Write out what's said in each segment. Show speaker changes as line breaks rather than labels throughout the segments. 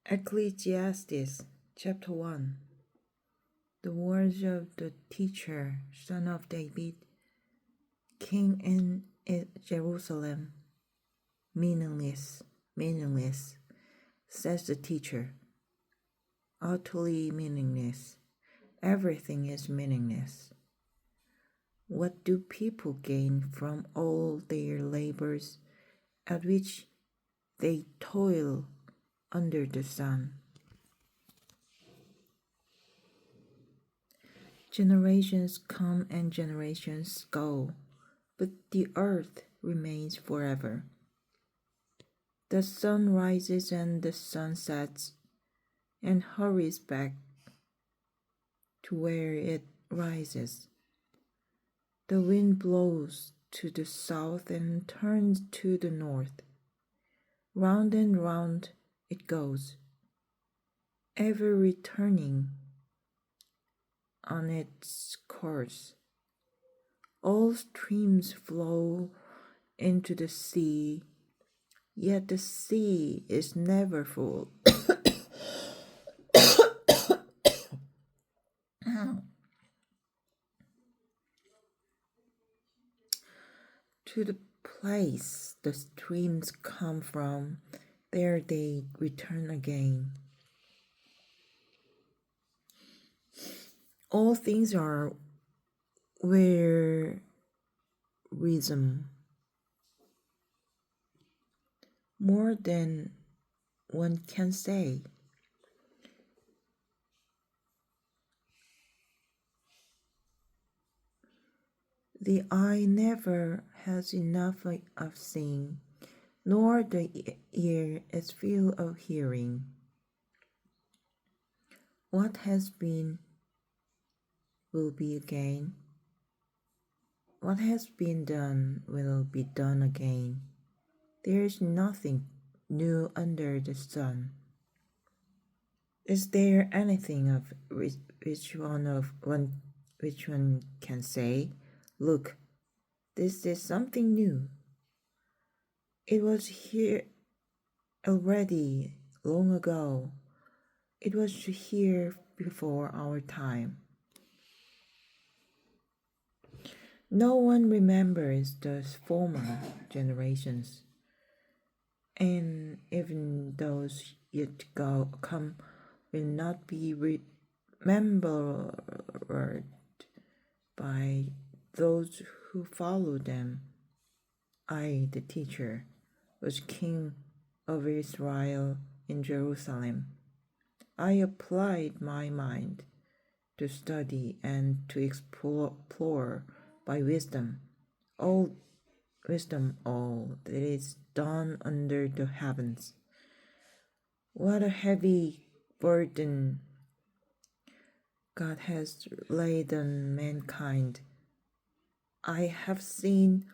Ecclesiastes chapter 1. The words of the teacher, son of David, king in Jerusalem. Meaningless, says the teacher. Utterly meaningless. Everything is meaningless. What do people gain from all their labors at which they toil under the sun? Generations come and generations go, but the earth remains forever. The sun rises and the sun sets, and hurries back to where it rises. The wind blows to the south and turns to the north. Round and round it goes, ever returning on its course. All streams flow into the sea, yet the sea is never full. To the place the streams come from, there they return again. All things are wearisome, more than one can say. The eye never has enough of seeing, nor the ear its fill of hearing. What has been will be again. What has been done will be done again. There is nothing new under the sun. Is there anything of which one can say, "Look, this is something new"? It was here already long ago. It was here before our time. No one remembers the former generations, and even those yet to come will not be remembered by those who follow them. I, the teacher, was king of Israel in Jerusalem. I applied my mind to study and to explore by wisdom all that is done under the heavens. What a heavy burden God has laid on mankind. I have seen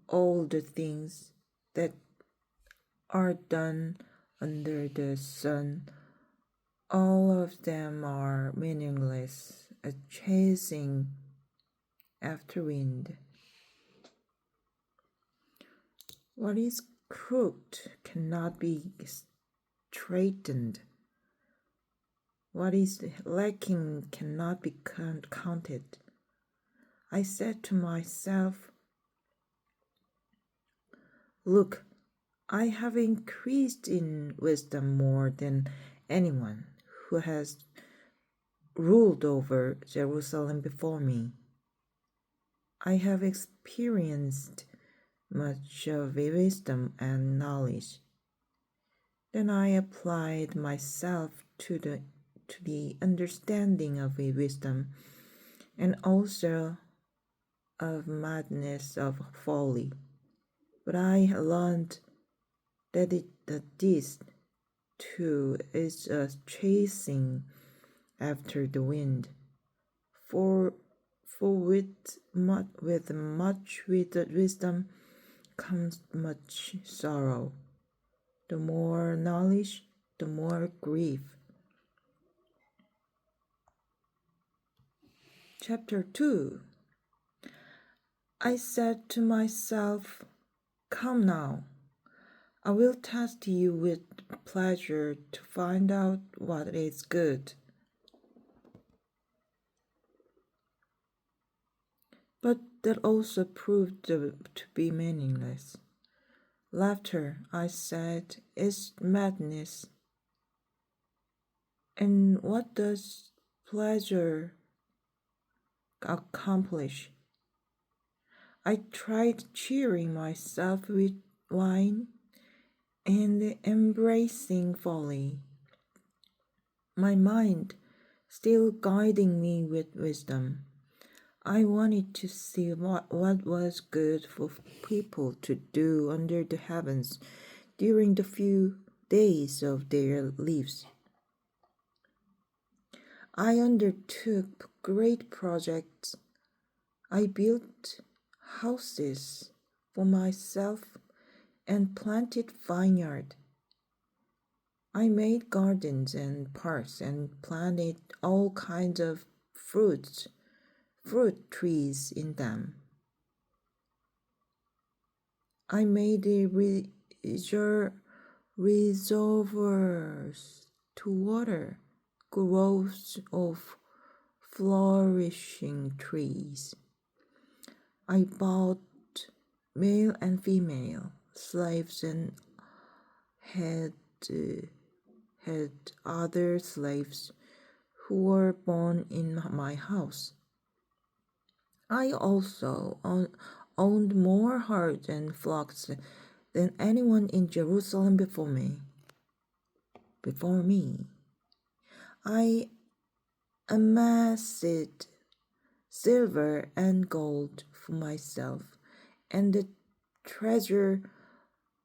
all the things that are done under the sun. All of them are meaningless, a chasing after wind. What is crooked cannot be straightened. What is lacking cannot be counted. I said to myself, "Look, I have increased in wisdom more than anyone who has ruled over Jerusalem before me. I have experienced much of wisdom and knowledge." Then I applied myself to the understanding of wisdom, and also of madness of folly. But I learned that this too is a chasing after the wind. For with much wisdom comes much sorrow. The more knowledge, the more grief. Chapter 2. I said to myself, "Come now, I will test you with pleasure to find out what is good. But that also proved to be meaningless. Laughter, I said, is madness. And what does pleasure accomplish? I tried cheering myself with wine and embracing folly, my mind still guiding me with wisdom. I wanted to see what was good for people to do under the heavens during the few days of their lives. I undertook great projects. I built houses for myself and planted vineyard. I made gardens and parks and planted all kinds of fruit trees in them. I made reservoirs to water groves of flourishing trees. I bought male and female slaves and had other slaves who were born in my house. I also owned more herds and flocks than anyone in Jerusalem before me. I amassed silver and gold for myself, and the treasure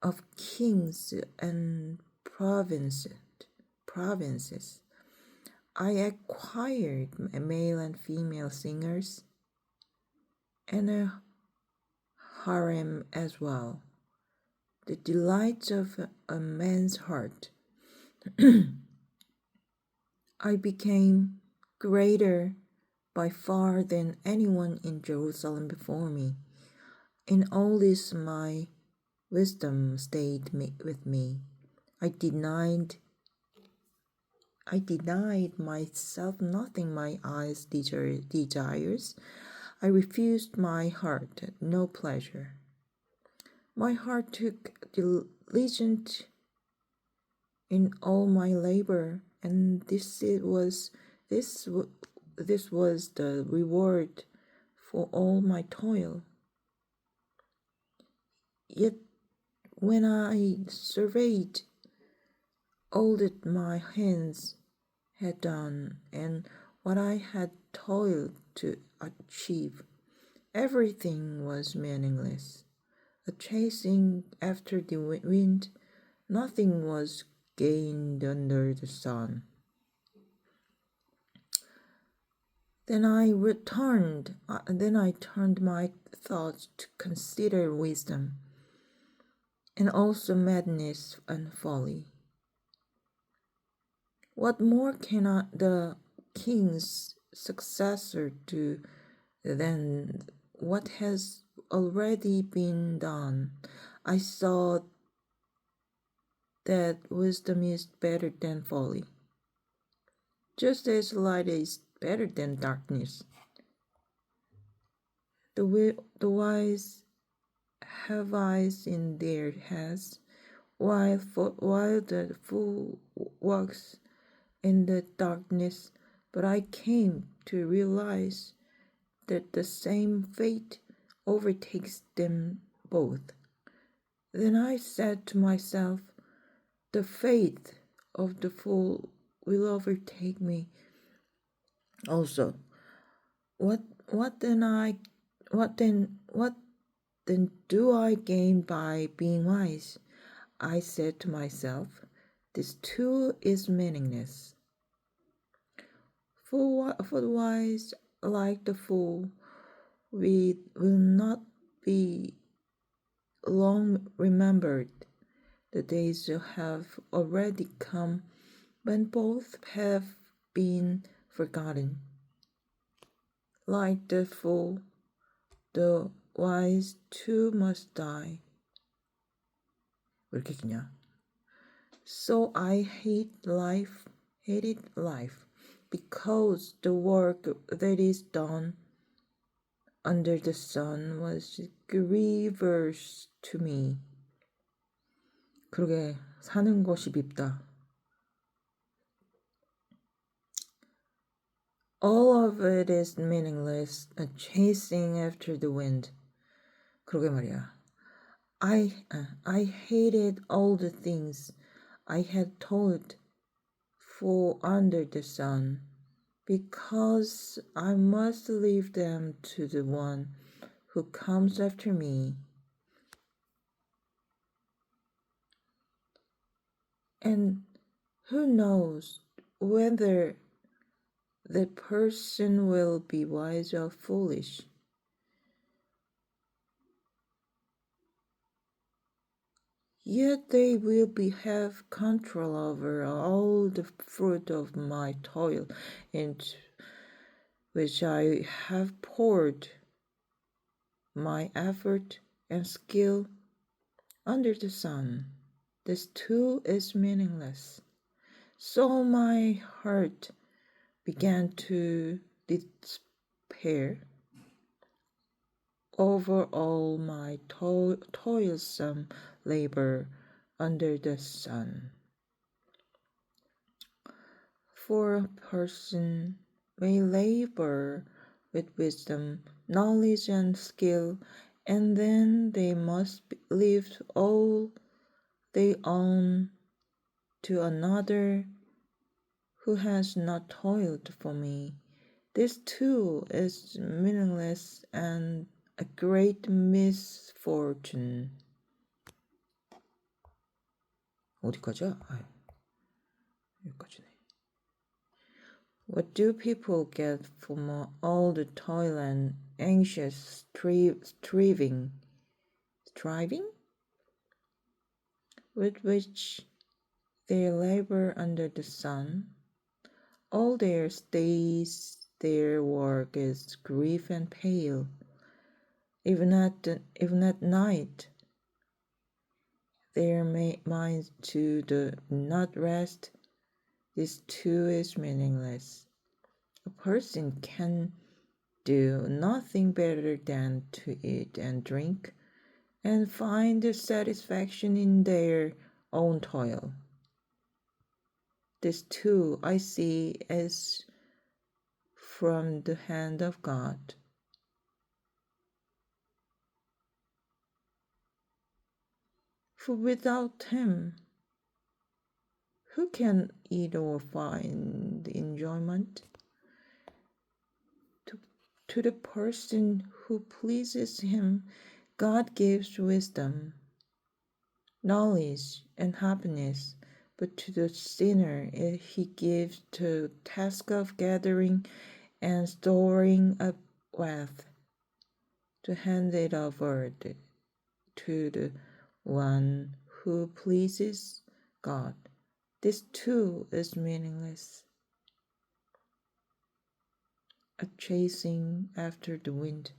of kings and provinces. I acquired male and female singers and a harem as well, the delights of a man's heart. I became greater by far than anyone in Jerusalem before me. In all this my wisdom stayed with me. I denied myself nothing my eyes desires. I refused my heart no pleasure. My heart took diligence in all my labor, and this was the reward for all my toil. Yet when I surveyed all that my hands had done and what I had toiled to achieve, everything was meaningless. A chasing after the wind, nothing was gained under the sun. Then I turned my thoughts to consider wisdom, and also madness and folly. What more can the king's successor do than what has already been done? I saw that wisdom is better than folly, just as light is better than darkness. The wise have eyes in their heads, while the fool walks in the darkness. But I came to realize that the same fate overtakes them both. Then I said to myself, the fate of the fool will overtake me also. What then do I gain by being wise? I said to myself, this too is meaningless. For the wise, like the fool, we will not be long remembered. The days have already come when both have been forgotten. Like the fool, the wise too must die. 왜 이렇게 기냐? So I hated life, because the work that is done under the sun was grievous to me. 그러게 사는 것이 밉다. All of it is meaningless, a chasing after the wind. 그러게 말이야. I hated all the things I had toiled for under the sun, because I must leave them to the one who comes after me. And who knows whether that person will be wise or foolish. Yet they will have control over all the fruit of my toil, into which I have poured my effort and skill under the sun. This too is meaningless. So my heart began to despair over all my toilsome labor under the sun. For a person may labor with wisdom, knowledge, and skill, and then they must leave all they own to another who has not toiled for me. This too is meaningless and a great misfortune. 어디까지야? 여기까지네. What do people get from all the toil and anxious striving with which they labor under the sun? All their days their work is grief and pain. Even at night, their minds do not rest. This too is meaningless. A person can do nothing better than to eat and drink, and find satisfaction in their own toil. This too I see as from the hand of God. For without Him, who can eat or find enjoyment? To the person who pleases Him, God gives wisdom, knowledge, and happiness, but to the sinner He gives the task of gathering and storing up wealth, to hand it over to the one who pleases God. This too is meaningless, a chasing after the wind.